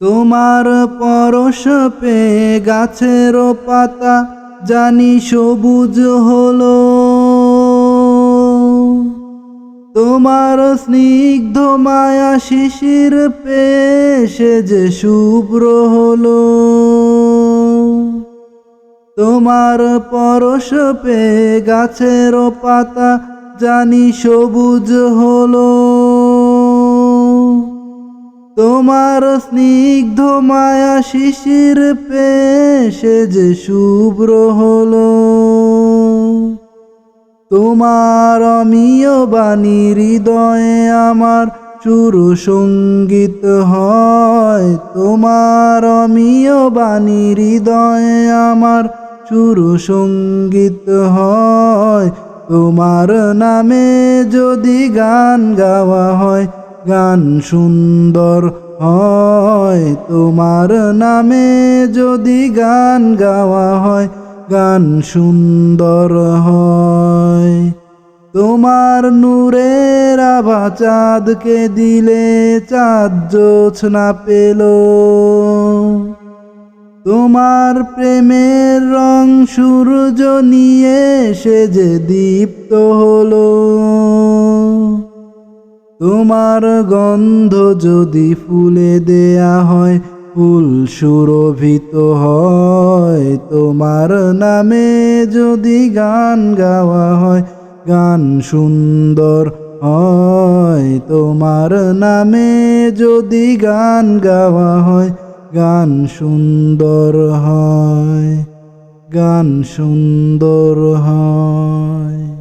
তোমার পরশ পেয়ে গাছের পাতা জানি সবুজ হলো, তোমার স্নিগ্ধ মায়া শিশির পেয়ে সে যে শুভ্র হলো। তোমার পরশ পেয়ে গাছের পাতা জানি সবুজ হলো, তোমার স্নিগ্ধ মায়া শিশির পেয়ে সে যে শুভ্র হলো। তোমার অমিয় বাণী হৃদয়ে আমার সুর সঙ্গীত হয়, তোমার অমিয় বাণী হৃদয়ে আমার সুর সঙ্গীত হয়। তোমার নামে যদি গান গাওয়া হয় গান সুন্দর হয়, তোমার নামে যদি গান গাওয়া হয় গান সুন্দর হয়। তোমার নূরের আভা চাঁদকে দিলে চাঁদ জোছনা পেল, তোমার প্রেমের রং সূর্য নিয়ে সে যে দীপ্ত হলো। তোমার গন্ধ যদি ফুলে দেয়া হয় ফুল সুরভিত হয়, তোমার নামে যদি গান গাওয়া হয় গান সুন্দর হয়। তোমার নামে যদি গান গাওয়া হয় গান সুন্দর হয়, গান সুন্দর হয়।